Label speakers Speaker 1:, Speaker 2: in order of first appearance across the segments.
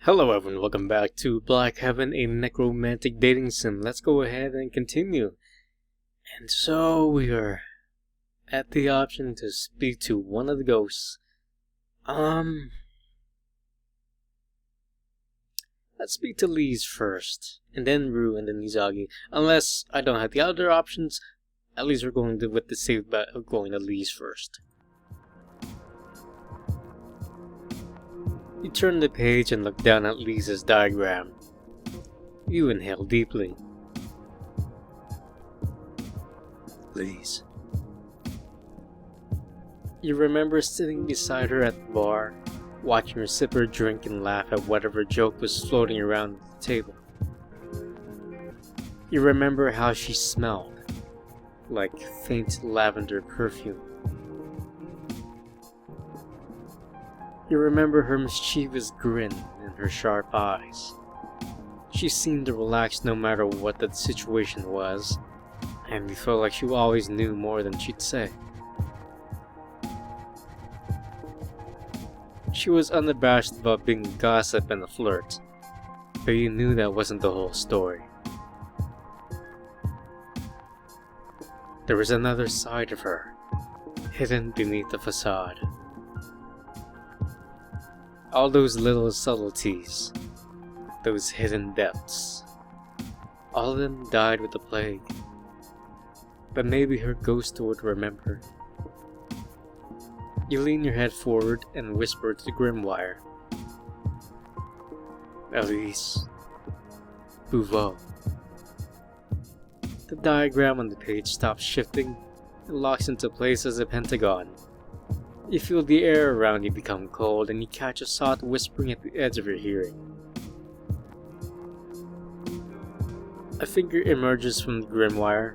Speaker 1: Hello everyone, welcome back to Black Heaven, a necromantic dating sim. Let's go ahead and continue. And so we are at the option to speak to one of the ghosts. Let's speak to Lise first, and then Rue, and then Izagi. Unless I don't have the other options, at least we're going to with the safe bet of going to Lise first. You turn the page and look down at Lisa's diagram. You inhale deeply. Lise. You remember sitting beside her at the bar, watching her sip her drink and laugh at whatever joke was floating around the table. You remember how she smelled, like faint lavender perfume. You remember her mischievous grin and her sharp eyes. She seemed to relax no matter what the situation was, and you felt like she always knew more than she'd say. She was unabashed about being gossip and a flirt, but you knew that wasn't the whole story. There was another side of her, hidden beneath the facade. All those little subtleties, those hidden depths, all of them died with the plague. But maybe her ghost would remember. You lean your head forward and whisper to the Grimoire. Elise. Bouveau. The diagram on the page stops shifting and locks into place as a pentagon. You feel the air around you become cold, and you catch a soft whispering at the edge of your hearing. A finger emerges from the Grimoire,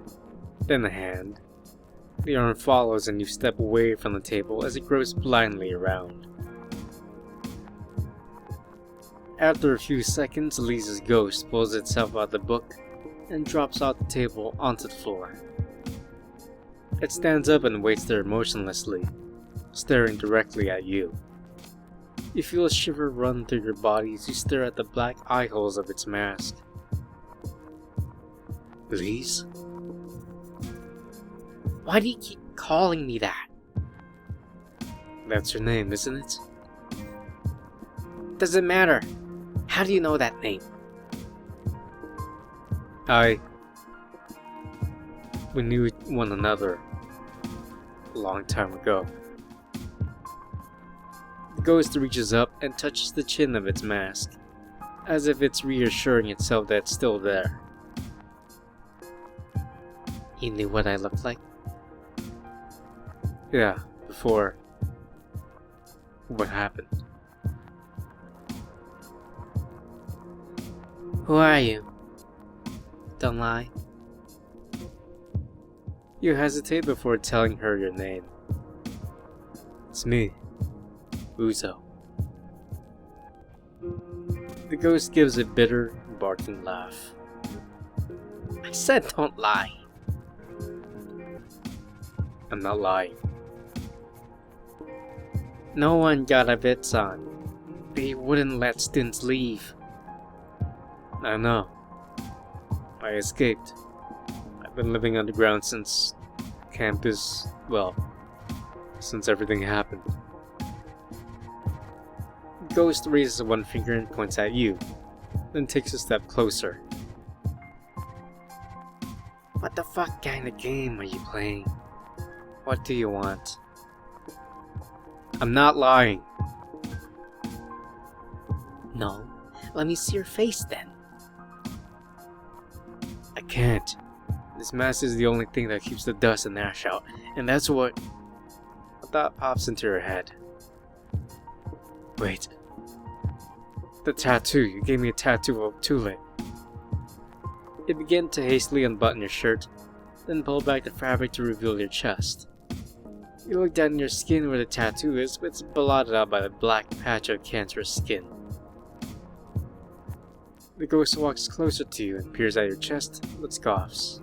Speaker 1: then a hand. The arm follows and you step away from the table as it grows blindly around. After a few seconds, Lisa's ghost pulls itself out of the book and drops off the table onto the floor. It stands up and waits there motionlessly, staring directly at you. You feel a shiver run through your body as you stare at the black eye holes of its mask. Lise? Why do you keep calling me that? That's your name, isn't it? Doesn't matter. How do you know that name? We knew one another a long time ago. The ghost reaches up and touches the chin of its mask, as if it's reassuring itself that it's still there. You knew what I looked like? Yeah, before. What happened? Who are you? Don't lie. You hesitate before telling her your name. It's me. Uzo. The ghost gives a bitter, barking laugh. I said don't lie. I'm not lying. No one got a bits on. They wouldn't let students leave. I know. I escaped. I've been living underground since campus, since everything happened. The ghost raises one finger and points at you, then takes a step closer. What the fuck kind of game are you playing? What do you want? I'm not lying. No, let me see your face then. I can't. This mask is the only thing that keeps the dust and ash out, and that's what... A thought pops into your head. Wait. The tattoo. You gave me a tattoo of Tulip. You begin to hastily unbutton your shirt, then pull back the fabric to reveal your chest. You look down your skin where the tattoo is, but it's blotted out by the black patch of cancerous skin. The ghost walks closer to you and peers at your chest, but scoffs.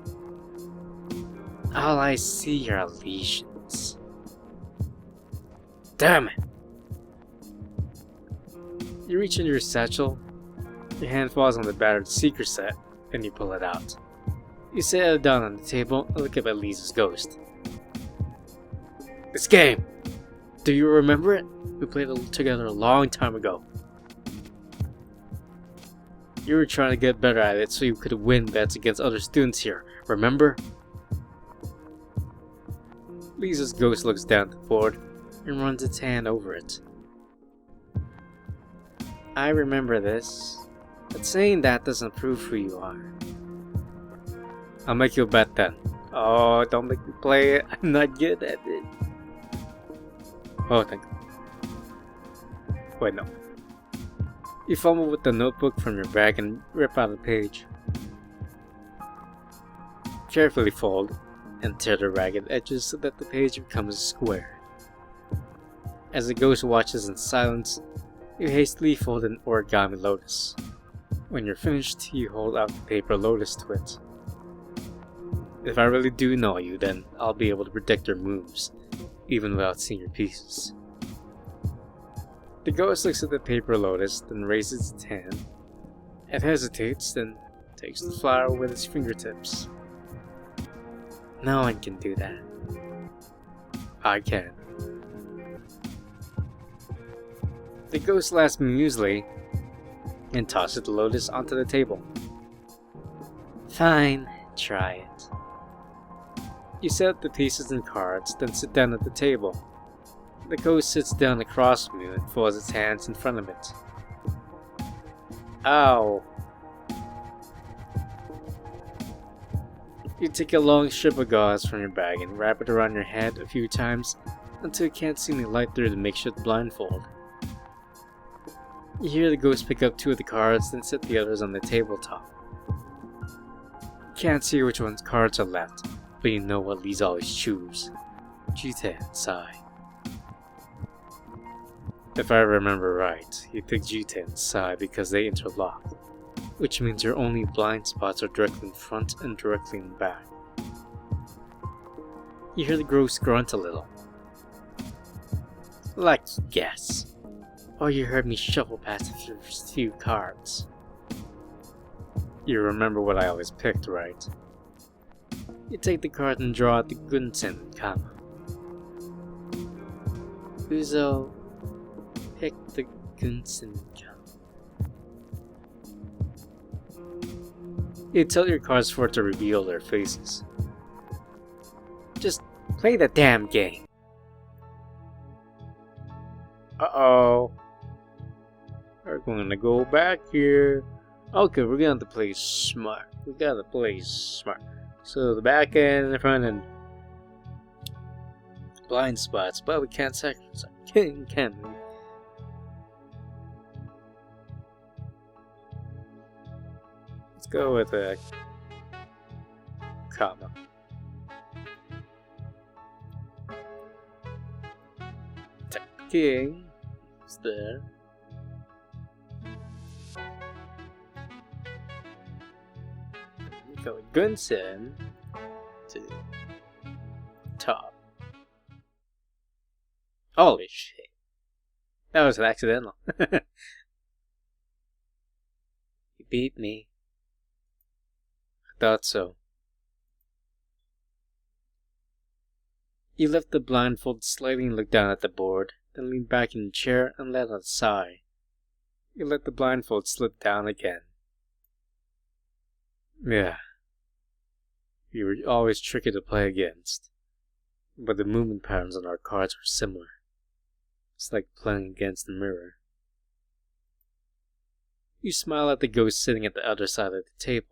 Speaker 1: All I see are lesions. Damn it! You reach into your satchel, your hand falls on the battered seeker set, and you pull it out. You set it down on the table and look up at Lisa's ghost. This game! Do you remember it? We played it together a long time ago. You were trying to get better at it so you could win bets against other students here, remember? Lisa's ghost looks down at the board and runs its hand over it. I remember this, but saying that doesn't prove who you are. I'll make you a bet then. Oh, don't make me play it. I'm not good at it. Oh, thank you. Wait, no. You fumble with the notebook from your bag and rip out a page. Carefully fold and tear the ragged edges so that the page becomes a square. As the ghost watches in silence, you hastily fold an origami lotus. When you're finished, you hold out the paper lotus to it. If I really do know you, then I'll be able to predict your moves, even without seeing your pieces. The ghost looks at the paper lotus, then raises its hand. It hesitates, then takes the flower with its fingertips. No one can do that. I can. The ghost laughs amusedly and tosses the lotus onto the table. Fine, try it. You set up the pieces and cards, then sit down at the table. The ghost sits down across from you and folds its hands in front of it. Ow! You take a long strip of gauze from your bag and wrap it around your head a few times until you can't see any light through the makeshift blindfold. You hear the ghost pick up two of the cards, then set the others on the tabletop. You can't see which one's cards are left, but you know what Lisa always choose. Jita and Sai. If I remember right, you picked Jita and Sai because they interlock, which means your only blind spots are directly in front and directly in back. You hear the ghost grunt a little. Lucky guess. Or you heard me shuffle past the first few cards. You remember what I always picked, right? You take the card and draw out the Gunsen comma. Uzo picked the Gunsen comma. You tell your cards for it to reveal their faces. Just play the damn game. Uh-oh. We're going to go back here. Okay, we're going to play smart. We gotta play smart. So the back end, the front end, blind spots, but we can't sacrifice our king, can we? Let's go with a comma. King is there. We go with Gunsen to top. Holy shit. That was accidental. You beat me. I thought so. You lift the blindfold slightly and look down at the board, then lean back in the chair and let out a sigh. You let the blindfold slip down again. Yeah. You were always tricky to play against, but the movement patterns on our cards were similar. It's like playing against the mirror. You smile at the ghost sitting at the other side of the table.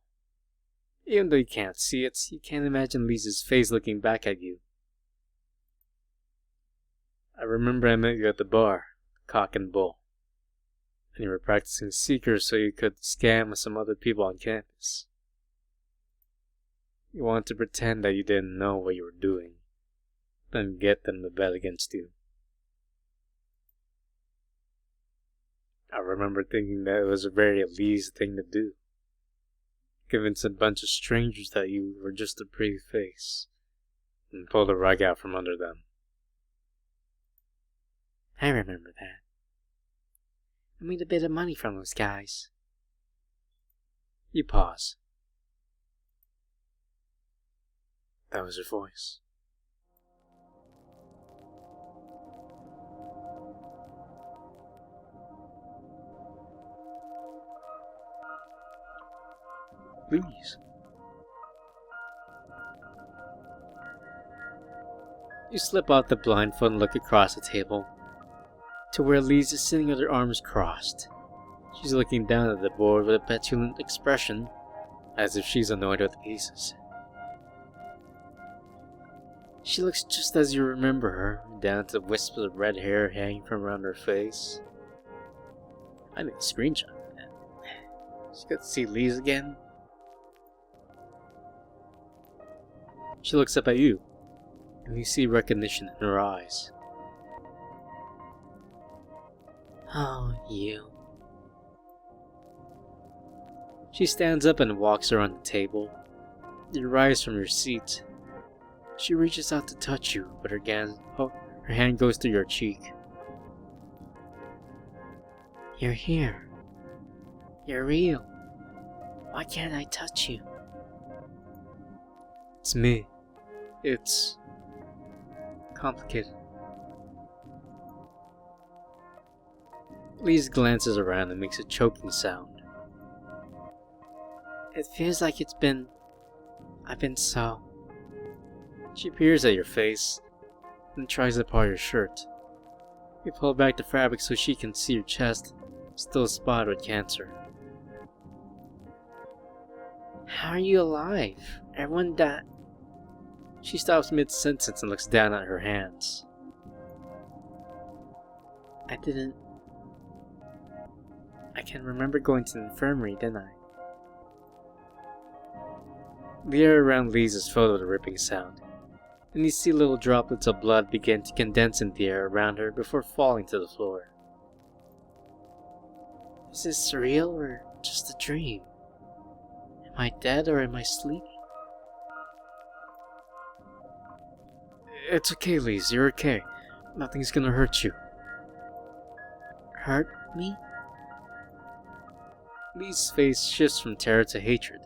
Speaker 1: Even though you can't see it, you can't imagine Lisa's face looking back at you. I remember I met you at the bar, Cock and Bull, and you were practicing Seekers so you could scam with some other people on campus. You wanted to pretend that you didn't know what you were doing, then get them to bet against you. I remember thinking that it was a very Elise thing to do. Convince a bunch of strangers that you were just a pretty face, and pull the rug out from under them. I remember that. I made a bit of money from those guys. You pause. That was her voice. Please. You slip out the blindfold and look across the table to where Lise is sitting with her arms crossed. She's looking down at the board with a petulant expression, as if she's annoyed with the pieces. She looks just as you remember her, down to the wisps of red hair hanging from around her face. I made a screenshot of that. She got to see Lise again. She looks up at you, and you see recognition in her eyes. Oh, you. She stands up and walks around the table. You rise from your seat. She reaches out to touch you, but her hand goes to your cheek. You're here. You're real. Why can't I touch you? It's me. It's complicated. Lise glances around and makes a choking sound. It feels like I've been so... She peers at your face, and tries to part your shirt. You pull back the fabric so she can see your chest, still spotted with cancer. How are you alive? Everyone died. She stops mid-sentence and looks down at her hands. I can remember going to the infirmary, didn't I? The air around Lise is filled with a ripping sound, and you see little droplets of blood begin to condense in the air around her before falling to the floor. Is this surreal or just a dream? Am I dead or am I sleeping? It's okay, Lise, you're okay. Nothing's gonna hurt you. Hurt me? Lise's face shifts from terror to hatred.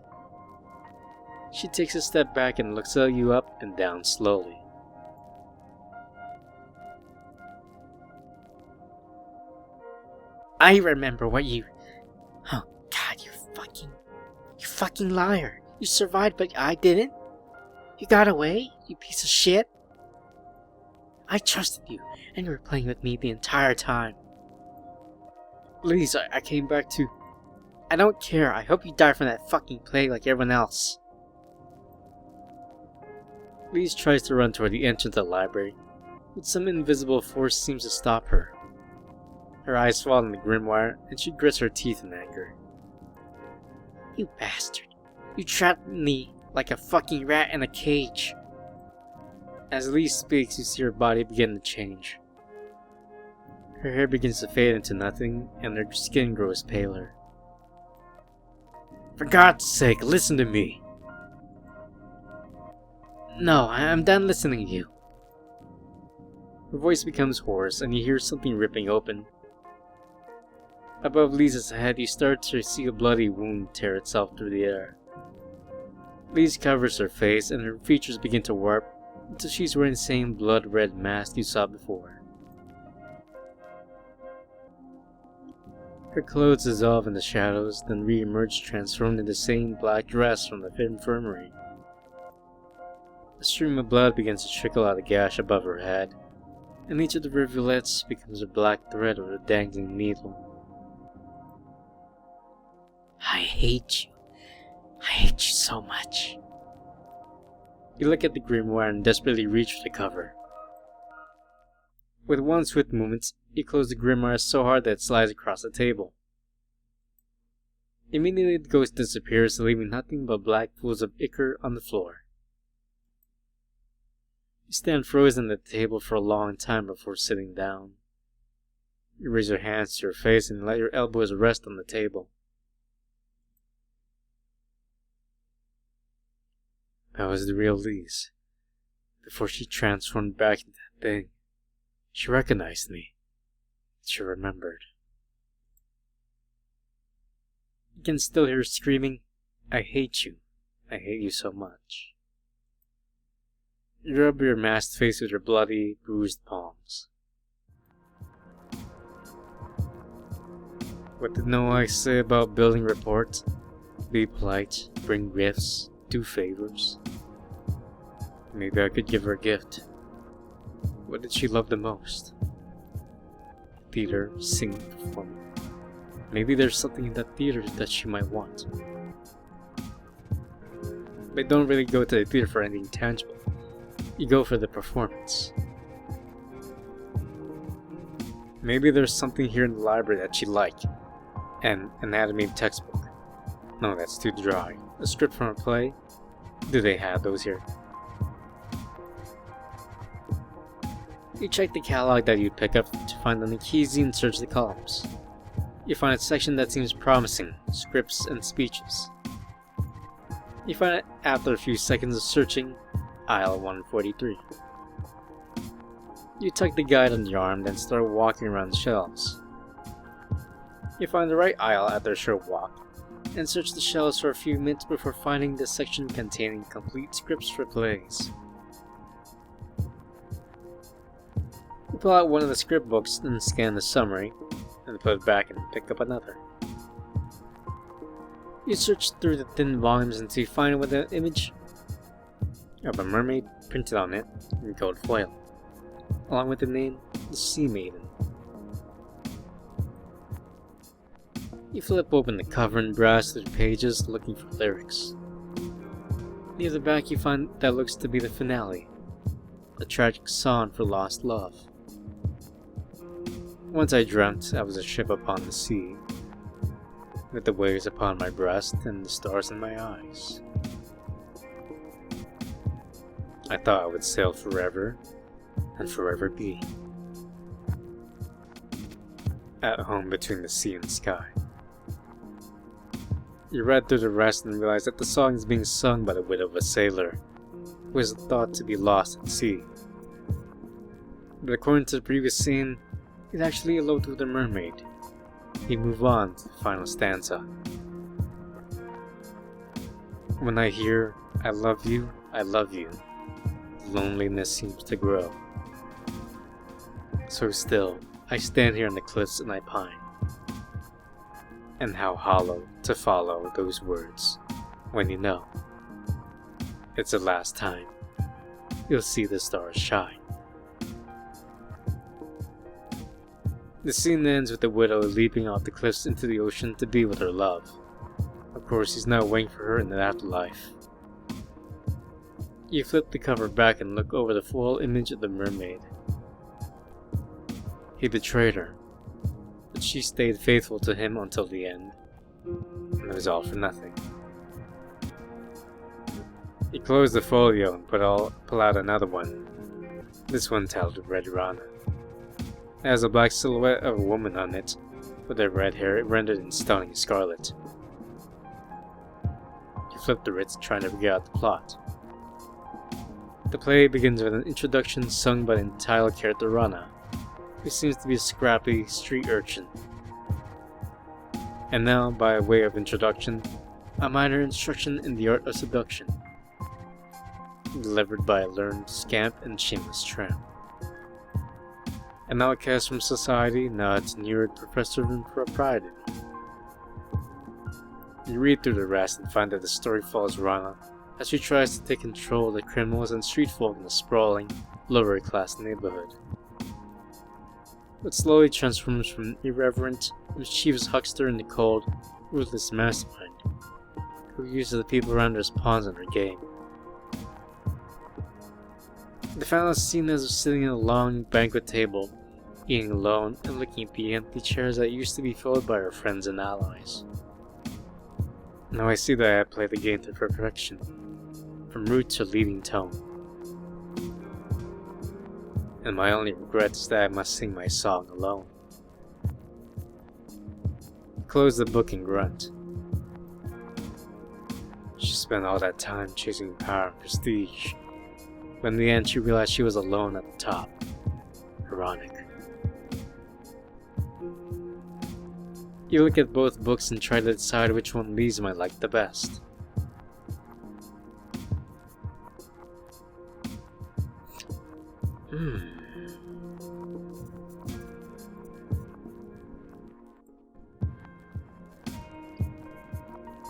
Speaker 1: She takes a step back and looks at you up and down slowly. I remember what you... Oh God, you fucking liar. You survived, but I didn't? You got away, you piece of shit? I trusted you, and you were playing with me the entire time. Lise, I came back to... I don't care, I hope you die from that fucking plague like everyone else. Lise tries to run toward the entrance of the library, but some invisible force seems to stop her. Her eyes fall on the grimoire, and she grits her teeth in anger. You bastard. You trapped me like a fucking rat in a cage. As Lise speaks, you see her body begin to change. Her hair begins to fade into nothing, and her skin grows paler. For God's sake, listen to me! No, I'm done listening to you. Her voice becomes hoarse, and you hear something ripping open. Above Lisa's head, you start to see a bloody wound tear itself through the air. Lise covers her face, and her features begin to warp until she's wearing the same blood-red mask you saw before. Her clothes dissolve in the shadows, then re-emerge transformed in the same black dress from the infirmary. A stream of blood begins to trickle out a gash above her head, and each of the rivulets becomes a black thread with a dangling needle. I hate you. I hate you so much. You look at the grimoire and desperately reach for the cover. With one swift movement, you close the grimoire so hard that it slides across the table. Immediately the ghost disappears, leaving nothing but black pools of ichor on the floor. You stand frozen at the table for a long time before sitting down. You raise your hands to your face and let your elbows rest on the table. That was the real Lise, before she transformed back into that thing. She recognized me. She remembered. can still hear her screaming, "I hate you. I hate you so much." You rub your masked face with your bloody, bruised palms. What did Noah say about building rapport? Be polite, bring gifts, do favors. Maybe I could give her a gift. What did she love the most? Theater, singing, performing. Maybe there's something in that theater that she might want. But don't really go to the theater for anything tangible. You go for the performance. Maybe there's something here in the library that she'd like. An anatomy textbook. No, that's too dry. A script from a play? Do they have those here? You check the catalog that you pick up to find any keys and search the columns. You find a section that seems promising, scripts and speeches. You find it after a few seconds of searching, aisle 143. You tuck the guide on your arm, then start walking around the shelves. You find the right aisle after a short walk, and search the shelves for a few minutes before finding the section containing complete scripts for plays. You pull out one of the script books and scan the summary, and put it back and pick up another. You search through the thin volumes until you find it with an image of a mermaid printed on it in gold foil, along with the name, the Sea Maiden. You flip open the cover and browse through the pages looking for lyrics. Near the back you find that looks to be the finale, a tragic song for lost love. Once I dreamt I was a ship upon the sea, with the waves upon my breast and the stars in my eyes. I thought I would sail forever, and forever be at home between the sea and the sky. You read through the rest and realize that the song is being sung by the widow of a sailor, who is thought to be lost at sea. But according to the previous scene, he's actually eloped with a mermaid. You move on to the final stanza. When I hear, I love you, loneliness seems to grow. So still, I stand here on the cliffs and I pine. And how hollow to follow those words when you know it's the last time you'll see the stars shine. The scene ends with the widow leaping off the cliffs into the ocean to be with her love. Of course, he's now waiting for her in the afterlife. You flip the cover back and look over the full image of the mermaid. He betrayed her, but she stayed faithful to him until the end, and it was all for nothing. You close the folio and pull out another one, this one titled Red Rana. It has a black silhouette of a woman on it, with her red hair rendered in stunning scarlet. You flip through it, trying to figure out the plot. The play begins with an introduction sung by the entitled character Rana, who seems to be a scrappy street urchin. And now, by way of introduction, a minor instruction in the art of seduction, delivered by a learned scamp and shameless tramp. An outcast from society, now a tenured professor of impropriety. You read through the rest and find that the story follows Rana as she tries to take control of the criminals and street folk in a sprawling, lower-class neighborhood. But slowly transforms from an irreverent, mischievous huckster into cold, ruthless mastermind, who uses the people around her as pawns in her game. The final scene is sitting at a long banquet table, eating alone and looking at the empty chairs that used to be filled by her friends and allies. Now I see that I have played the game to perfection, from root to leading tone. And my only regret is that I must sing my song alone. Close the book and grunt. She spent all that time chasing power and prestige, but in the end she realized she was alone at the top. Ironic. You look at both books and try to decide which one Lise might like the best.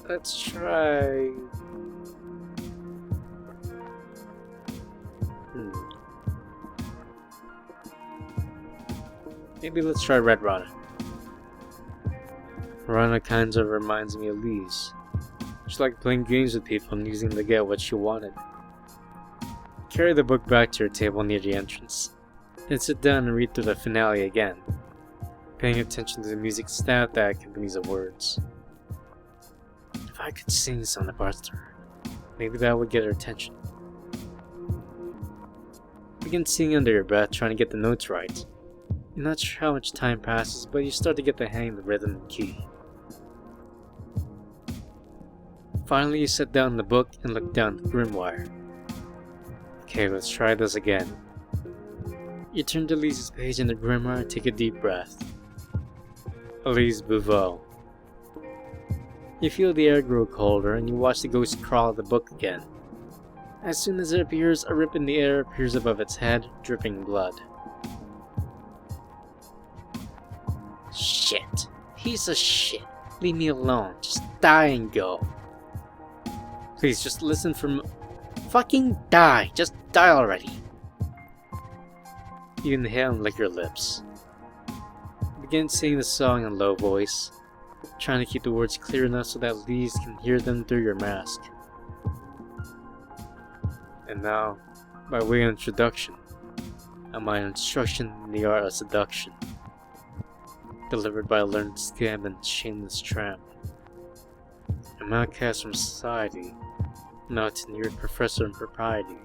Speaker 1: Let's try... Maybe let's try Red Rana. Rana kinda reminds me of Lise. She liked playing games with people and using them to get what she wanted. Carry the book back to your table near the entrance, then sit down and read through the finale again, paying attention to the music stat that accompanies the words. If I could sing some parts to her, maybe that would get her attention. Begin singing under your breath, trying to get the notes right. You're not sure how much time passes, but you start to get the hang of the rhythm and key. Finally, you set down the book and look down the grimoire. Okay, let's try this again. You turn to Lise's page in the grimoire and take a deep breath. Elise Bouveau. You feel the air grow colder and you watch the ghost crawl at the book again. As soon as it appears, a rip in the air appears above its head, dripping blood. Shit. Piece of shit. Leave me alone. Just die and go. Please, just listen from... Fucking die! Just die already! You inhale and lick your lips. Begin singing the song in a low voice, trying to keep the words clear enough so that Lise can hear them through your mask. And now, by way of introduction, and my instruction in the art of seduction, delivered by a learned scamp and shameless tramp. An outcast from society, now a tenured professor in propriety.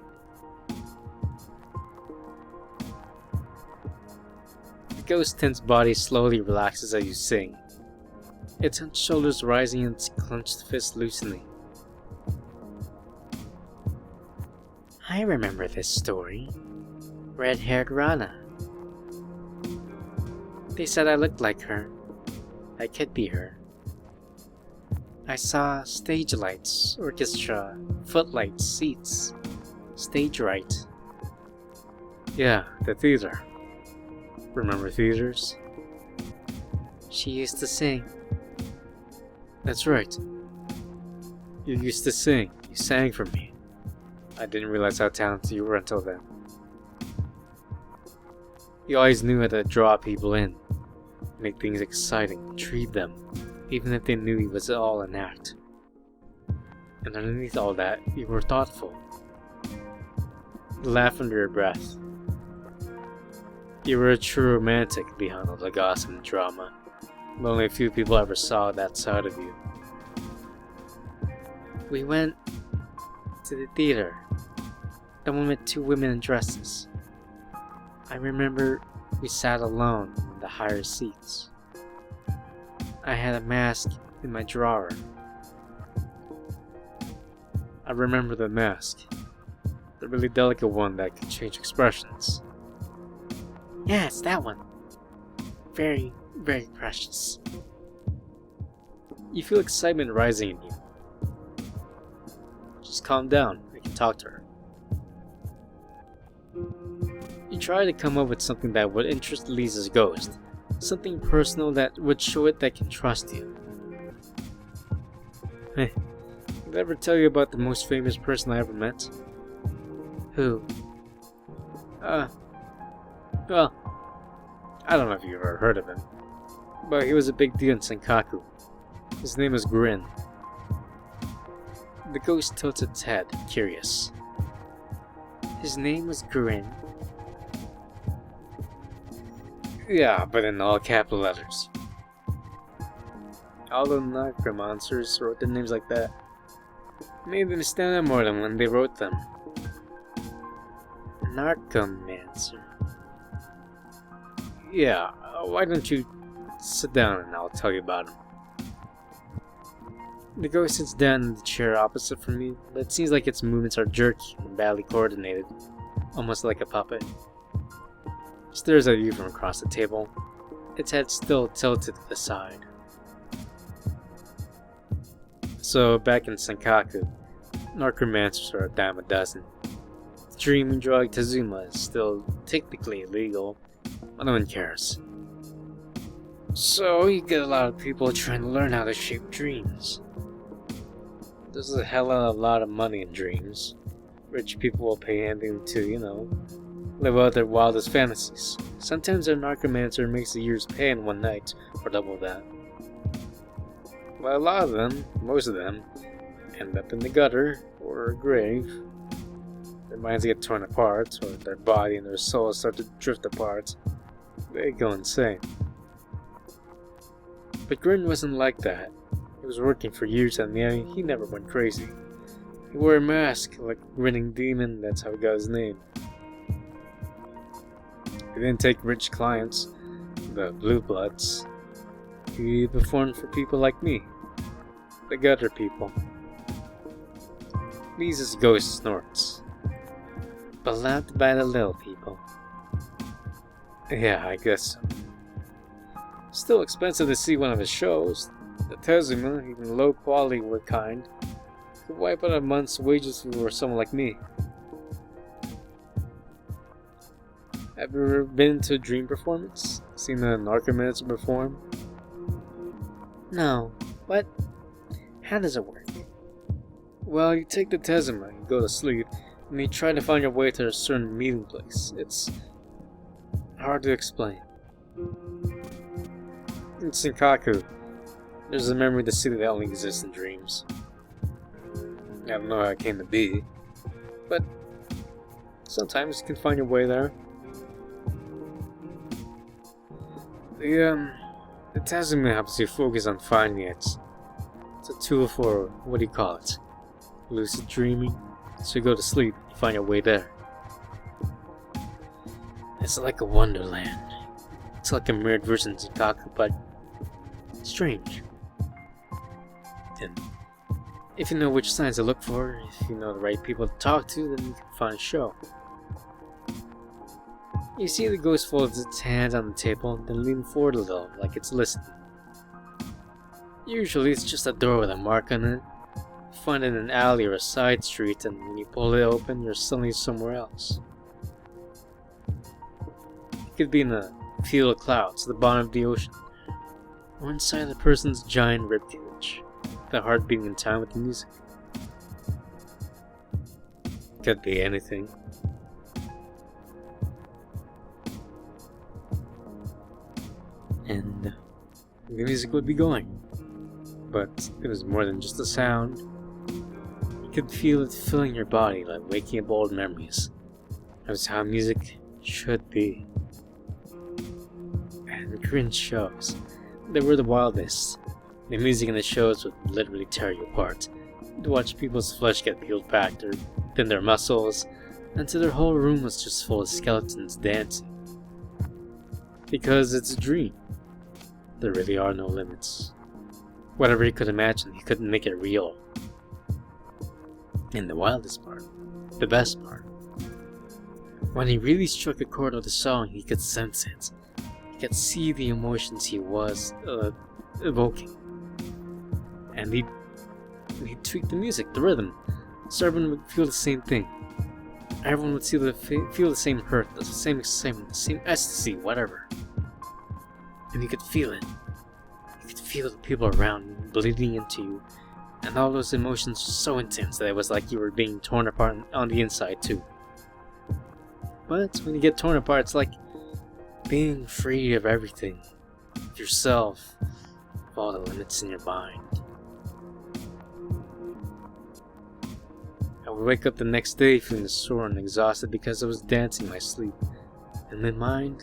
Speaker 1: The ghost tense body slowly relaxes as you sing, its hunched shoulders rising and its clenched fists loosening. I remember this story. Red-haired Rana. They said I looked like her. I could be her. I saw stage lights, orchestra, footlights, seats, stage right. Yeah, the theater. Remember theaters? She used to sing. That's right. You used to sing. You sang for me. I didn't realize how talented you were until then. You always knew how to draw people in, make things exciting, intrigue them, even if they knew it was all an act. And underneath all that, you were thoughtful. You laughed under your breath. You were a true romantic behind all the gossip and drama, but only a few people ever saw that side of you. We went to the theater, the one with two women in dresses. I remember we sat alone in the higher seats. I had a mask in my drawer. I remember the mask, the really delicate one that could change expressions. Yeah, it's that one. Very, very precious. You feel excitement rising in you. Just calm down, I can talk to her. You try to come up with something that would interest Lisa's ghost. Something personal that would show it that can trust you. Hey, did I ever tell you about the most famous person I ever met? Who? Well, I don't know if you've ever heard of him, but he was a big deal in Senkaku. His name was Grin. The ghost tilts its head, curious. His name was Grin? Yeah, but in all capital letters. All the necromancers wrote their names like that. Made them stand out more than when they wrote them. Narcomancer. Yeah, why don't you sit down and I'll tell you about him. The ghost sits down in the chair opposite from me, but it seems like its movements are jerky and badly coordinated, almost like a puppet. It stares at you from across the table, its head still tilted to the side. So, back in Senkaku, necromancers are a dime a dozen. The dreaming drug Tazuma is still technically illegal, but no one cares. So, you get a lot of people trying to learn how to shape dreams. There's a hell of a lot of money in dreams. Rich people will pay anything to, live out their wildest fantasies. Sometimes a necromancer makes a year's pay in one night, or double that. But a lot of them, most of them, end up in the gutter, or a grave. Their minds get torn apart, or their body and their souls start to drift apart. They go insane. But Grin wasn't like that. He was working for years and he never went crazy. He wore a mask like a grinning demon, that's how he got his name. He didn't take rich clients, the blue bloods. He performed for people like me, the gutter people. These is ghost snorts, but loved by the little people. Yeah, I guess so. Still expensive to see one of his shows. The Tezuma, even low quality work kind, could wipe out a month's wages for someone like me. Have you ever been to a dream performance? Seen a necromancer perform?
Speaker 2: No. What? How does it work?
Speaker 1: Well, you take the Tezuma, you go to sleep, and you try to find your way to a certain meeting place. It's hard to explain. In Senkaku, there's a memory of the city that only exists in dreams. I don't know how it came to be, but sometimes you can find your way there. The Tazuma helps you focus on finding it. It's a tool for, lucid dreaming. So you go to sleep, you find your way there. It's like a wonderland. It's like a mirrored version of Senkaku, but strange. And if you know which signs to look for, if you know the right people to talk to, then you can find a show. You see the ghost folds its hands on the table, then lean forward a little, like it's listening. Usually it's just a door with a mark on it. You find it in an alley or a side street, and when you pull it open, you're suddenly somewhere else. It could be in a field of clouds, the bottom of the ocean, or inside a person's giant ribcage, the heart beating in time with the music. Could be anything. And the music would be going. But it was more than just a sound. You could feel it filling your body, like waking up old memories. That was how music should be. And Grin shows. They were the wildest. The music in the shows would literally tear you apart. You'd watch people's flesh get peeled back, then their muscles, until their whole room was just full of skeletons dancing. Because it's a dream. There really are no limits. Whatever he could imagine, he couldn't make it real. And the wildest part, the best part, when he really struck a chord of the song, he could sense it. He could see the emotions he was evoking. And he'd tweak the music, the rhythm, so everyone would feel the same thing. Everyone would feel the same hurt, the same excitement, the same ecstasy, whatever. And you could feel it. You could feel the people around you bleeding into you, and all those emotions so intense that it was like you were being torn apart on the inside too. But when you get torn apart, it's like being free of everything, of yourself, of all the limits in your mind. I would wake up the next day feeling sore and exhausted because I was dancing in my sleep. In my mind,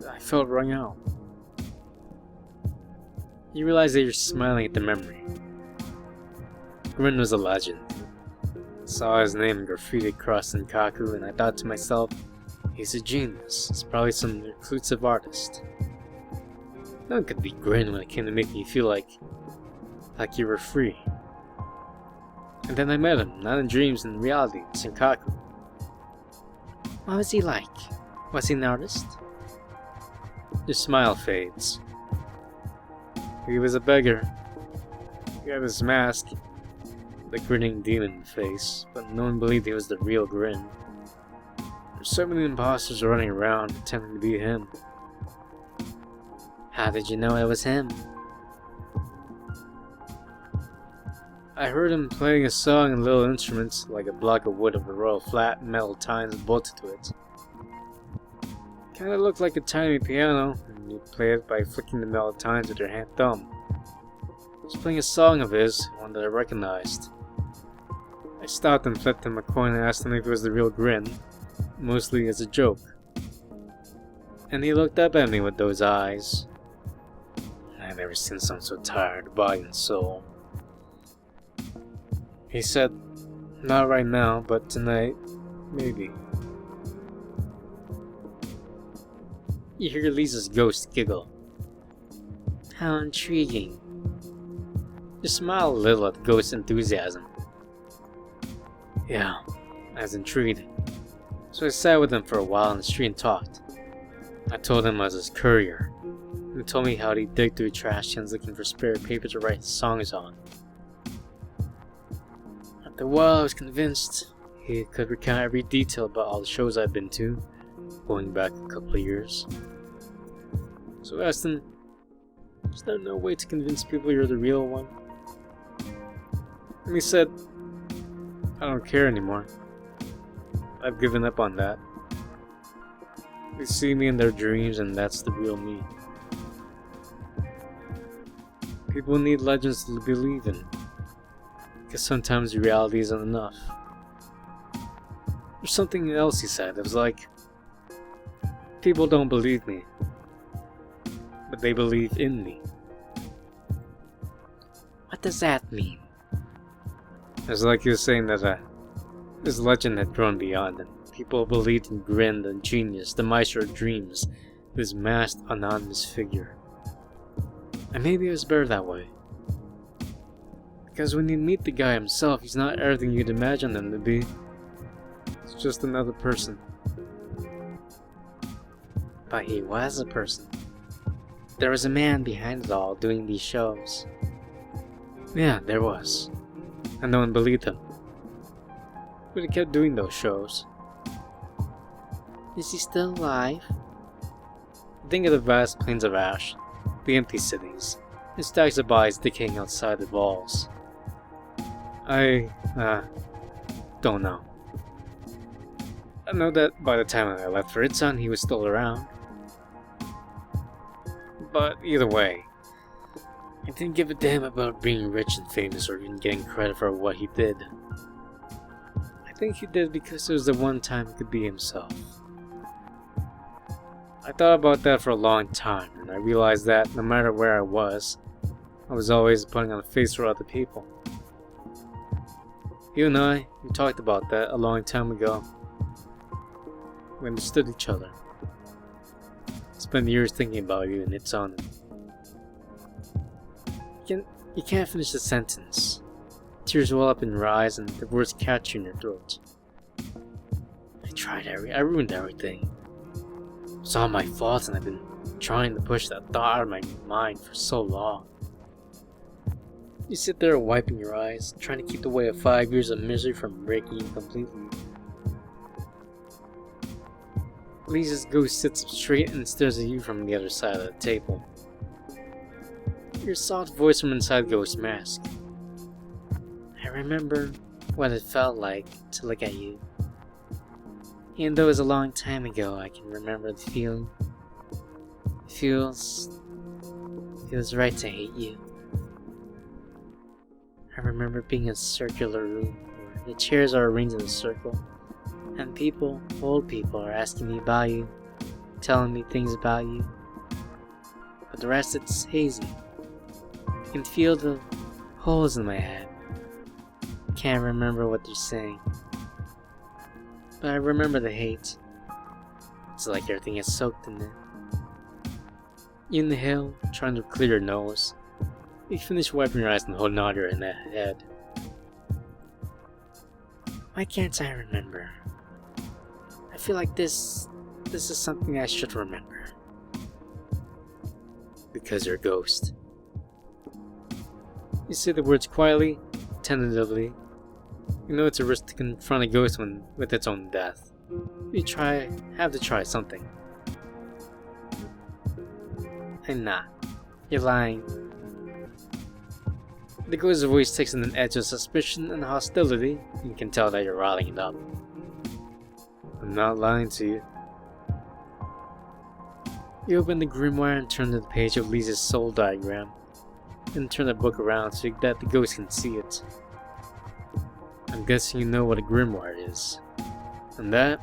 Speaker 1: I felt wrung out. You realize that you're smiling at the memory. Grin was a legend. I saw his name graffiti across Senkaku, and I thought to myself, he's a genius. He's probably some reclusive artist. No one could be Grin when it came to making you feel like you were free. And then I met him, not in dreams, in reality, in Senkaku.
Speaker 2: What was he like? Was he an artist?
Speaker 1: Your smile fades. He was a beggar. He had his mask. the grinning demon face, but no one believed he was the real Grin. There's so many imposters running around attempting to be him.
Speaker 2: How did you know it was him?
Speaker 1: I heard him playing a song and little instruments, like a block of wood of a row of flat metal tines bolted to it. Kinda looked like a tiny piano, and you play it by flicking the metal tines with your hand thumb. He was playing a song of his, one that I recognized. I stopped and flipped him a coin and asked him if it was the real Grin, mostly as a joke. And he looked up at me with those eyes. I've never seen someone so tired, body and soul. He said, not right now, but tonight, maybe. You hear Lisa's ghost giggle.
Speaker 2: How intriguing.
Speaker 1: You smile a little at the ghost's enthusiasm. Yeah, I was intrigued. So I sat with him for a while in the street and talked. I told him I was his courier. He told me how he'd dig through trash cans looking for spare paper to write his songs on. After a while, I was convinced he could recount every detail about all the shows I'd been to, going back a couple of years. So I asked him, is there no way to convince people you're the real one? And he said, I don't care anymore. I've given up on that. They see me in their dreams and that's the real me. People need legends to believe in, because sometimes reality isn't enough. There's something else he said. It was like, people don't believe me, but they believe in me.
Speaker 2: What does that mean?
Speaker 1: It was like he was saying that this legend had grown beyond, and people believed in Grin, the genius, the maestro of dreams, this masked, anonymous figure. And maybe it was better that way. Because when you meet the guy himself, he's not everything you'd imagine him to be. He's just another person.
Speaker 2: But he was a person. There was a man behind it all doing these shows.
Speaker 1: Yeah, there was. And no one believed him. But he kept doing those shows.
Speaker 2: Is he still alive?
Speaker 1: Think of the vast plains of ash, the empty cities, and stacks of bodies decaying outside the walls. I don't know. I know that by the time I left for Itzan, he was still around. But either way, I didn't give a damn about being rich and famous or even getting credit for what he did. I think he did because it was the one time he could be himself. I thought about that for a long time, and I realized that no matter where I was always putting on a face for other people. You and I, we talked about that a long time ago. We understood each other. Spent years thinking about you, and it's on. You can't finish the sentence. Tears well up in your eyes, and the words catch you in your throat. I ruined everything. It's all my fault, and I've been trying to push that thought out of my mind for so long. You sit there wiping your eyes, trying to keep the weight of 5 years of misery from breaking you completely. Lisa's ghost sits up straight and stares at you from the other side of the table. Your soft voice from inside the ghost mask.
Speaker 2: I remember what it felt like to look at you. Even though it was a long time ago, I can remember the feeling. It feels right to hate you. I remember being in a circular room where the chairs are arranged in a circle, and people, old people, are asking me about you, telling me things about you. But the rest, it's hazy. I can feel the holes in my head. Can't remember what they're saying. But I remember the hate. It's like everything is soaked in it. You inhale, trying to clear your nose. You finish wiping your eyes and holding on to your head. Why can't I remember? I feel like this is something I should remember.
Speaker 1: Because you're a ghost. You say the words quietly, tentatively, You know it's a risk to confront a ghost one with its own death. You have to try something. I'm not. You're lying. The ghost's voice takes on an edge of suspicion and hostility. You can tell that you're riling it up. I'm not lying to you. You open the grimoire and turn to the page of Lisa's soul diagram, then turn the book around so that the ghost can see it. I'm guessing you know what a grimoire is. And that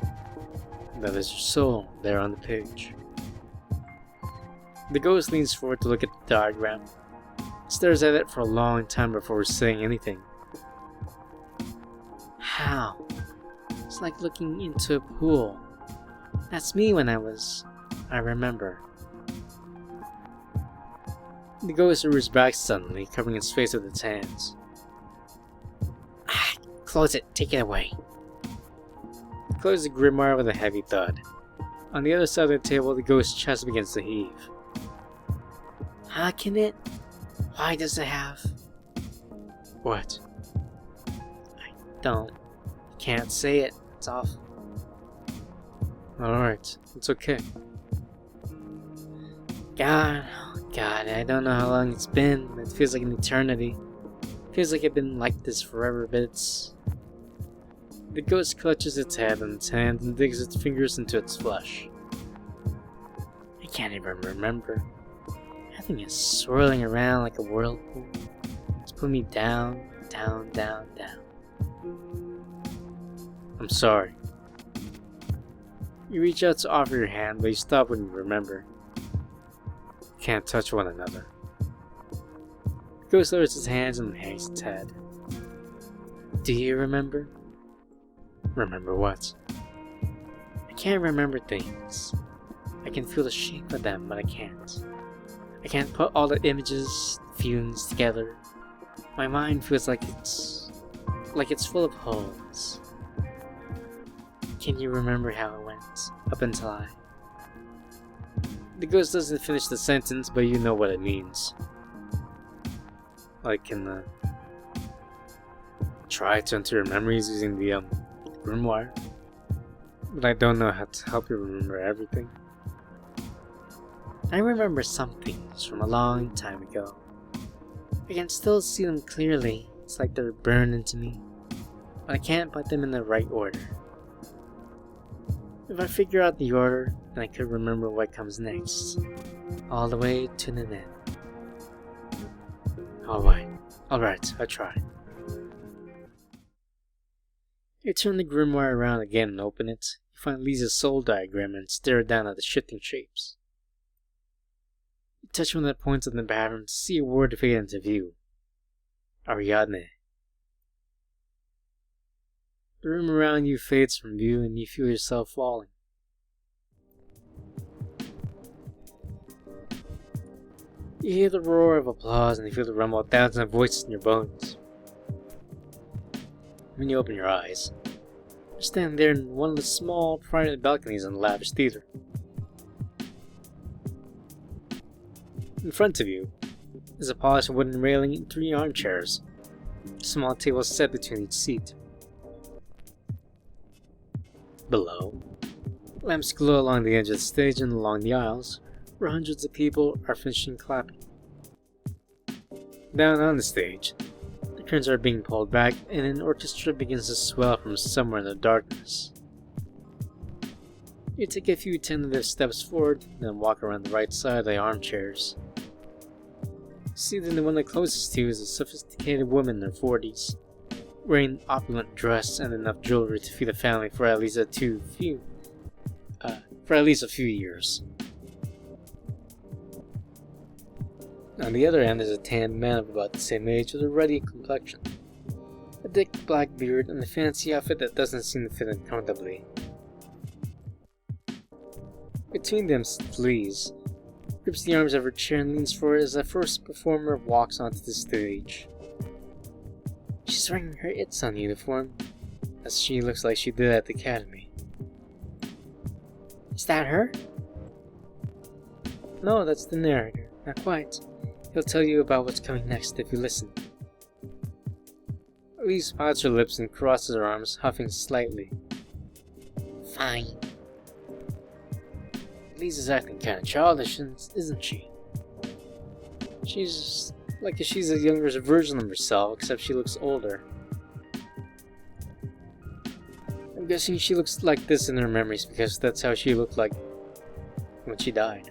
Speaker 1: is your soul there on the page. The ghost leans forward to look at the diagram, stares at it for a long time before saying anything. How? It's like looking into a pool. That's me when I remember. The ghost rears back suddenly, covering its face with its hands. Close it, take it away. Close the grimoire with a heavy thud. On the other side of the table, the ghost's chest begins to heave. How can it? Why does it have? What? Can't say it. It's off. Alright, it's okay. God, I don't know how long it's been, but it feels like an eternity. It feels like I've been like this forever, but it's... The ghost clutches its head in its hand and digs its fingers into its flesh. I can't even remember. Everything is swirling around like a whirlpool. It's pulling me down, down, down, down. I'm sorry. You reach out to offer your hand, but you stop when you remember. You can't touch one another. The ghost lowers its hands and hangs its head. Do you remember? Remember what? I can't remember things. I can feel the shape of them, but I can't. I can't put all the images, feelings together. My mind feels like it's full of holes. Can you remember how it went up until I... The ghost doesn't finish the sentence, but you know what it means. Like in the... Try to enter your memories using the grimoire. But I don't know how to help you remember everything. I remember some things from a long time ago. I can still see them clearly. It's like they're burned into me. But I can't put them in the right order. If I figure out the order, then I could remember what comes next. All the way to the end. Alright, I tried. You turn the grimoire around again and open it. You find Lisa's soul diagram and stare down at the shifting shapes. You touch one of the points in the pattern to see a word fade into view. Ariadne. The room around you fades from view and you feel yourself falling. You hear the roar of applause and you feel the rumble of thousands of voices in your bones. When you open your eyes, you're standing there in one of the small private balconies in the lavish theater. In front of you is a polished wooden railing and 3 armchairs, a small table set between each seat. Below, lamps glow along the edge of the stage and along the aisles, where hundreds of people are finishing clapping. Down on the stage, the curtains are being pulled back and an orchestra begins to swell from somewhere in the darkness. You take a few tentative steps forward, then walk around the right side of the armchairs. Seated in the one that closest to you is a sophisticated woman in her 40s, wearing an opulent dress and enough jewelry to feed a family for at least a few years. On the other end is a tanned man of about the same age with a ruddy complexion, a thick black beard, and a fancy outfit that doesn't seem to fit him comfortably. Between them, Liz grips the arms of her chair and leans forward as the first performer walks onto the stage. She's wearing her Itsun uniform, as she looks like she did at the academy. Is that her? No, that's the narrator. Not quite. He'll tell you about what's coming next if you listen. Lisa pouts her lips and crosses her arms, huffing slightly.
Speaker 2: Fine.
Speaker 1: Lisa's acting kinda childish, isn't she? She's like if she's a younger version of herself, except she looks older. I'm guessing she looks like this in her memories because that's how she looked like when she died.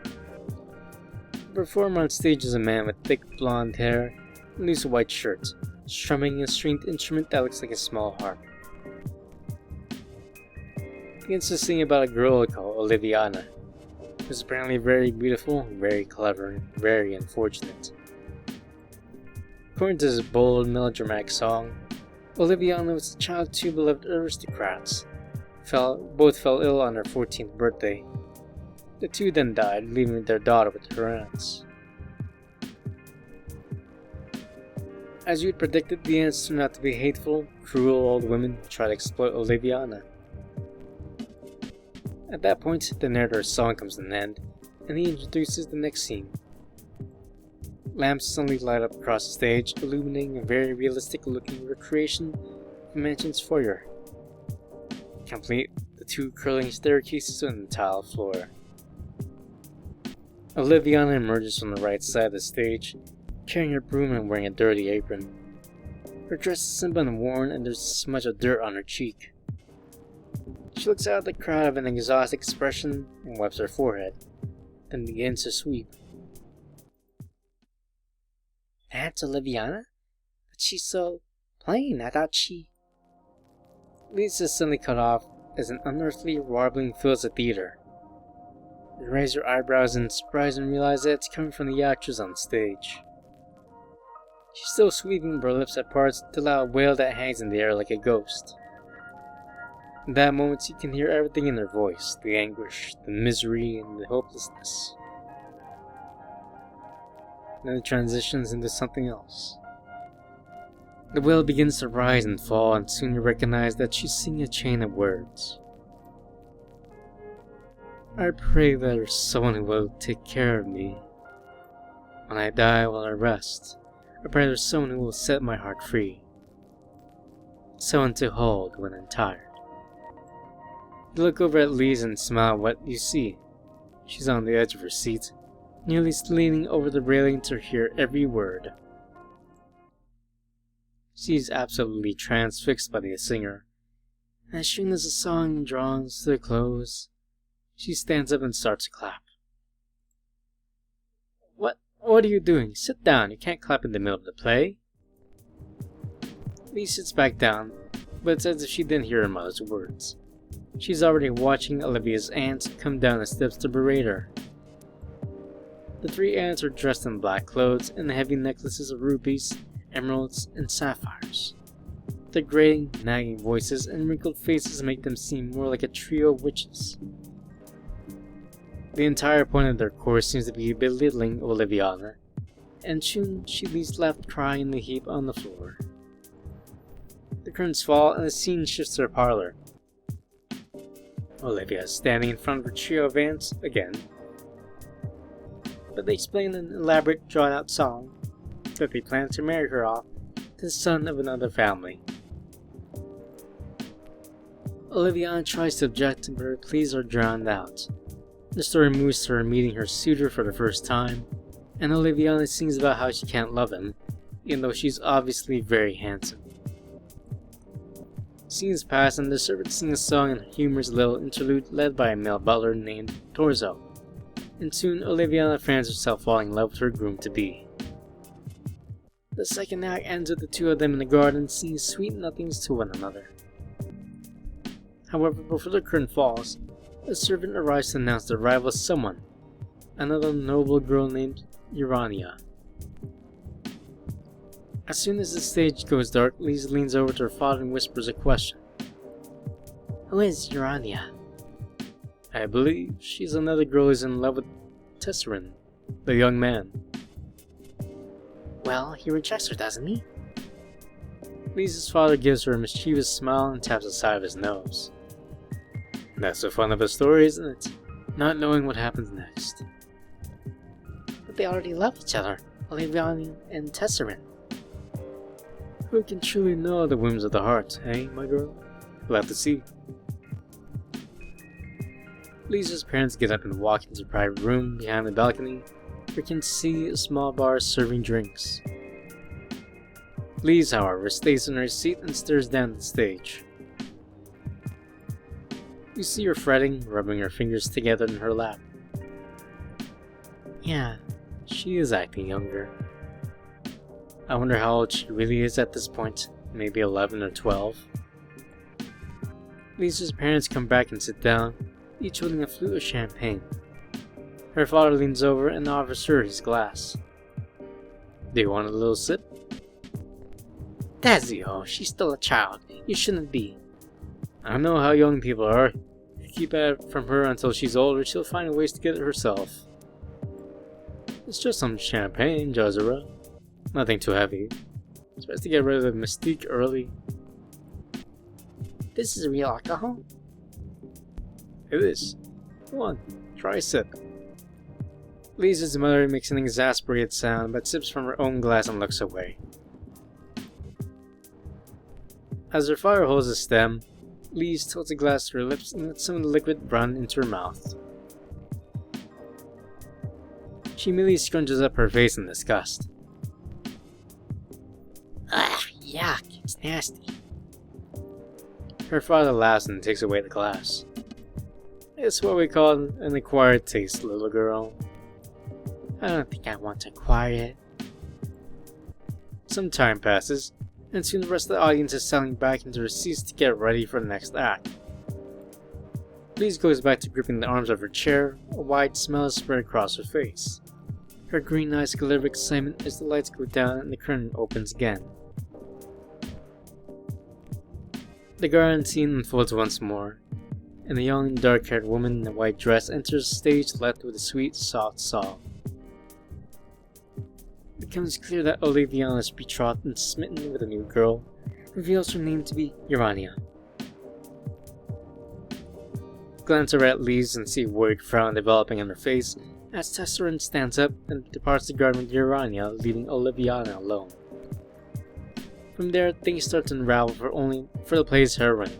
Speaker 1: The performer on stage is a man with thick blonde hair and loose white shirt, strumming a stringed instrument that looks like a small harp. He begins to sing about a girl called Oliviana, who's apparently very beautiful, very clever, and very unfortunate. According to this bold, melodramatic song, Oliviana was the child of two beloved aristocrats. Both fell ill on her 14th birthday. The two then died, leaving their daughter with her aunts. As you'd predicted, the aunts turned out to be hateful, cruel old women who try to exploit Oliviana. At that point, the narrator's song comes to an end, and he introduces the next scene. Lamps suddenly light up across the stage, illuminating a very realistic-looking recreation of the mansion's foyer, complete the two curling staircases on the tiled floor. Oliviana emerges from the right side of the stage, carrying her broom and wearing a dirty apron. Her dress is simple and worn, and there's a smudge of dirt on her cheek. She looks out at the crowd with an exhausted expression and wipes her forehead, then begins to sweep.
Speaker 2: That's Oliviana? But she's so plain, I thought she...
Speaker 1: Lisa is suddenly cut off as an unearthly warbling fills the theater. They raise their eyebrows in surprise and realize that it's coming from the actress on stage. She's still sweeping, but her lips at parts to allow a wail that hangs in the air like a ghost. In that moment, you can hear everything in her voice, the anguish, the misery, and the hopelessness. Then it transitions into something else. The wail begins to rise and fall, and soon you recognize that she's singing a chain of words. I pray that there's someone who will take care of me. When I die while I rest, I pray there's someone who will set my heart free. Someone to hold when I'm tired. You look over at Lisa and smile at what you see. She's on the edge of her seat, nearly leaning over the railing to hear every word. She's absolutely transfixed by the singer, and as soon as the song draws to a close, she stands up and starts to clap. What are you doing? Sit down, you can't clap in the middle of the play. Lee sits back down, but it's as if she didn't hear her mother's words. She's already watching Olivia's aunts come down the steps to berate her. The three aunts are dressed in black clothes and heavy necklaces of rubies, emeralds, and sapphires. Their grating, nagging voices and wrinkled faces make them seem more like a trio of witches. The entire point of their course seems to be belittling Oliviana, and soon she leaves left crying in the heap on the floor. The curtains fall and the scene shifts to a parlor. Olivia is standing in front of her trio of aunts again, but they explain an elaborate drawn-out song that they plan to marry her off to the son of another family. Oliviana tries to object, but her pleas are drowned out. The story moves to her meeting her suitor for the first time, and Oliviana sings about how she can't love him, even though she's obviously very handsome. Scenes pass and the servants sing a song in a humorous little interlude led by a male butler named Torzo, and soon Oliviana finds herself falling in love with her groom-to-be. The second act ends with the two of them in the garden singing sweet nothings to one another. However, before the curtain falls, a servant arrives to announce the arrival of someone, another noble girl named Urania. As soon as the stage goes dark, Lisa leans over to her father and whispers a question.
Speaker 2: Who is Urania?
Speaker 1: I believe she's another girl who's in love with Tesserin, the young man.
Speaker 2: Well, he rejects her, doesn't he?
Speaker 1: Lisa's father gives her a mischievous smile and taps the side of his nose. That's the fun of a story, isn't it? Not knowing what happens next.
Speaker 2: But they already love each other, Oliviana and Tesserin.
Speaker 1: Who can truly know the whims of the heart, eh, my girl? We'll have to see. Lisa's parents get up and walk into a private room behind the balcony where you can see a small bar serving drinks. Lise, however, stays in her seat and stares down the stage. You see her fretting, rubbing her fingers together in her lap. Yeah, she is acting younger. I wonder how old she really is at this point, maybe 11 or 12. Lisa's parents come back and sit down, each holding a flute of champagne. Her father leans over and offers her his glass. Do you want a little sip? Dazio, she's still a child. You shouldn't be. I know how young people are. If you keep it from her until she's older, she'll find ways to get it herself. It's just some champagne, Jazera. Nothing too heavy. It's best to get rid of the mystique early.
Speaker 2: This is real alcohol?
Speaker 1: It is. Come on, try a sip. Lisa's mother makes an exasperated sound but sips from her own glass and looks away. As her father holds the stem, Lise tilts a glass to her lips and lets some of the liquid run into her mouth. She immediately scrunches up her face in disgust.
Speaker 2: Ugh, yuck, it's nasty.
Speaker 1: Her father laughs and takes away the glass. It's what we call an acquired taste, little girl.
Speaker 2: I don't think I want to acquire it.
Speaker 1: Some time passes, and soon the rest of the audience is settling back into their seats to get ready for the next act. Lise goes back to gripping the arms of her chair, a wide smile spread across her face. Her green eyes glitter with excitement as the lights go down and the curtain opens again. The garden scene unfolds once more, and a young, dark-haired woman in a white dress enters the stage left with a sweet, soft song. It becomes clear that Oliviana is betrothed and smitten with a new girl, reveals her name to be Urania. Glance over at Lise and see a worried frown developing on her face as Tesserin stands up and departs the garden with Urania, leaving Oliviana alone. From there, things start to unravel for the play's heroine.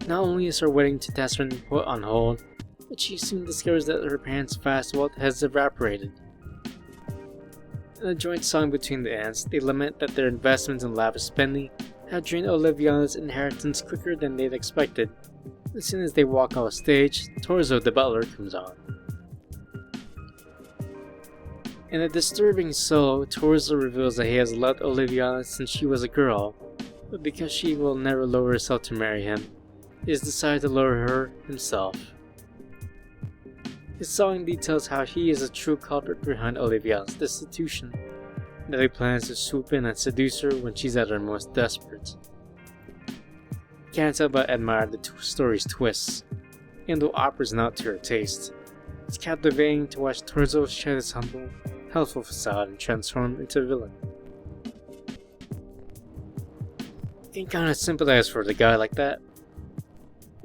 Speaker 1: Not only is her wedding to Tesserin put on hold, but she soon discovers that her parents' vast wealth has evaporated. In a joint song between the aunts, they lament that their investments in lavish spending have drained Oliviana's inheritance quicker than they'd expected. As soon as they walk off stage, Torzo the butler comes on. In a disturbing solo, Torzo reveals that he has loved Oliviana since she was a girl, but because she will never lower herself to marry him, he has decided to lower her himself. His song details how he is a true culprit behind Oliviana's destitution, and that he plans to swoop in and seduce her when she's at her most desperate. Can't help but admire the story's twists, even though opera's not to her taste. It's captivating to watch Torzo shed his humble, helpful facade and transform into a villain. You can kinda sympathize for the guy like that.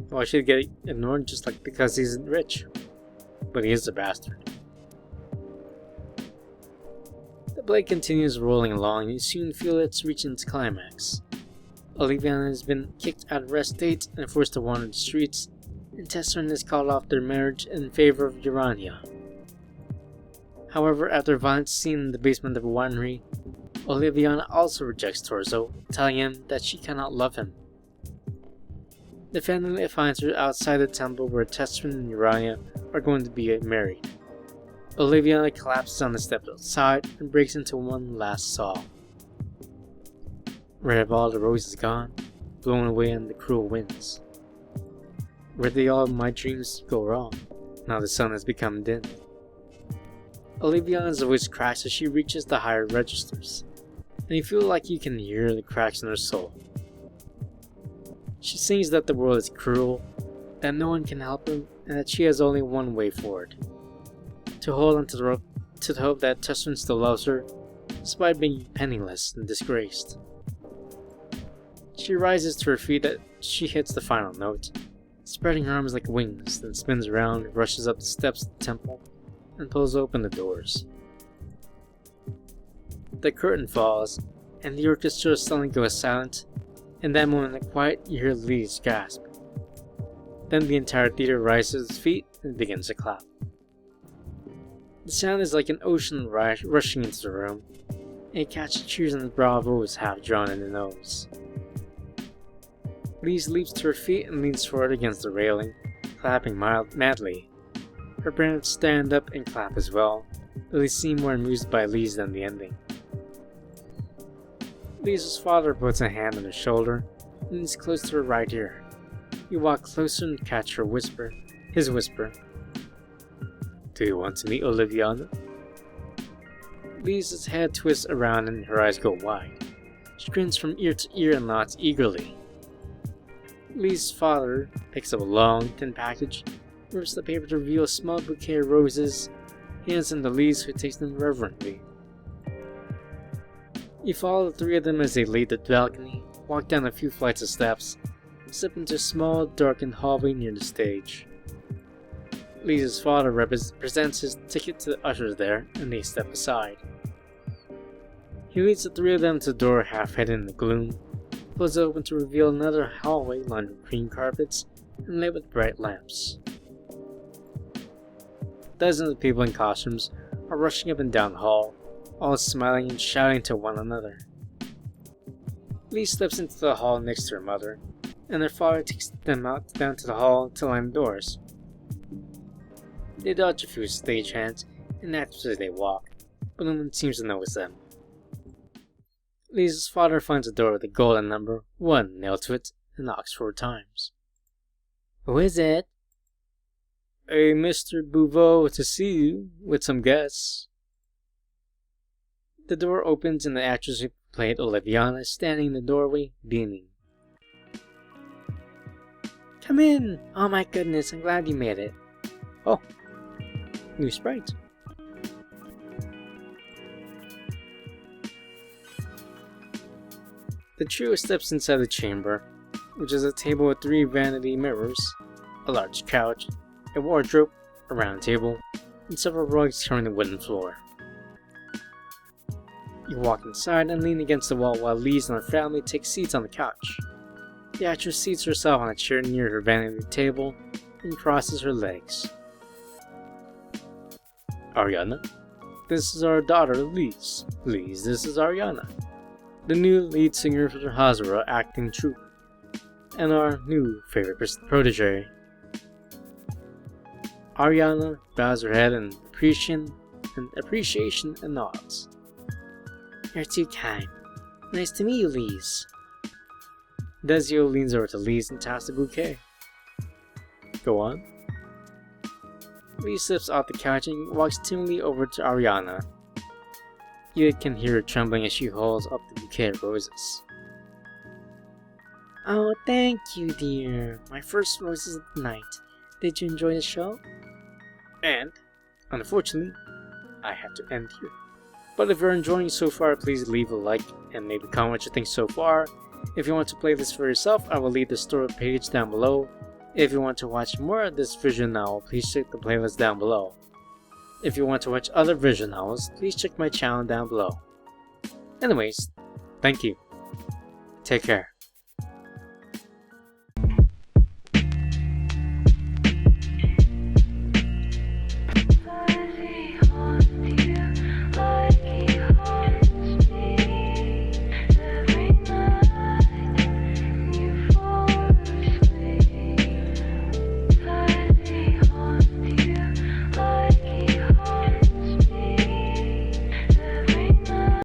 Speaker 1: Why should he get ignored just like because he's rich? But he is a bastard. The play continues rolling along and you soon feel it's reaching its climax. Oliviana has been kicked out of rest state and forced to wander the streets, and Tesserin has called off their marriage in favor of Urania. However, after a violent scene in the basement of a winery, Oliviana also rejects Torzo, telling him that she cannot love him. The family finds her outside the temple where Tesserin and Urania are going to be married. Oliviana collapses on the steps outside and breaks into one last sob. Where have all the roses gone, blown away in the cruel winds? Where did all my dreams go wrong, now the sun has become dim? Oliviana's voice cracks as she reaches the higher registers, and you feel like you can hear the cracks in her soul. She sings that the world is cruel, that no one can help her, and that she has only one way forward. To hold on to the hope that Tesserin still loves her, despite being penniless and disgraced. She rises to her feet as she hits the final note, spreading her arms like wings, then spins around, rushes up the steps of the temple, and pulls open the doors. The curtain falls, and the orchestra suddenly goes silent. In that moment, in quiet, you hear Lee's gasp. Then the entire theater rises to its feet and begins to clap. The sound is like an ocean rushing into the room, and you catch the cheers and the bravos half drawn in the nose. Lise leaps to her feet and leans forward against the railing, clapping madly. Her parents stand up and clap as well, though they seem more amused by Lise than the ending. Lisa's father puts a hand on her shoulder and leans close to her right ear. You walk closer and catch his whisper. Do you want to meet Oliviana? Lisa's head twists around and her eyes go wide. She grins from ear to ear and nods eagerly. Lisa's father picks up a long, thin package, rips the paper to reveal a small bouquet of roses, hands them to Lisa, who takes them reverently. You follow the three of them as they leave the balcony, walk down a few flights of steps, step into a small, darkened hallway near the stage. Lisa's father presents his ticket to the ushers there, and they step aside. He leads the three of them to the door half hidden in the gloom, pulls it open to reveal another hallway lined with green carpets and lit with bright lamps. Dozens of people in costumes are rushing up and down the hall, all smiling and shouting to one another. Lisa slips into the hall next to her mother, and their father takes them down to the hall to line the doors. They dodge a few stagehands and act as they walk, but no one seems to notice them. Lisa's father finds a door with a golden number 1 nailed to it and knocks 4 times. Who is it? A Mr. Bouveau to see you, with some guests. The door opens and the actress who played Oliviana is standing in the doorway, beaming. Come in! Oh my goodness, I'm glad you made it. Oh, new sprite. The trio steps inside the chamber, which is a table with 3 vanity mirrors, a large couch, a wardrobe, a round table, and several rugs covering the wooden floor. You walk inside and lean against the wall while Lise and her family take seats on the couch. The actress seats herself on a chair near her vanity table and crosses her legs. Ariana, this is our daughter Lise. Lise, this is Ariana, the new lead singer for the Hazara acting troupe, and our new favorite protege. Ariana bows her head in appreciation and nods. You're too kind. Nice to meet you, Lise. Dezio leans over to Lise and tosses the bouquet. Go on. Lise slips off the couch and walks timidly over to Ariana. You can hear her trembling as she holds up the bouquet of roses. Oh, thank you, dear. My first roses of the night. Did you enjoy the show? And, unfortunately, I have to end here. But if you're enjoying so far, please leave a like and maybe comment what you think so far. If you want to play this for yourself, I will leave the store page down below. If you want to watch more of this visual novel, please check the playlist down below. If you want to watch other visual novels, please check my channel down below. Anyways, thank you. Take care.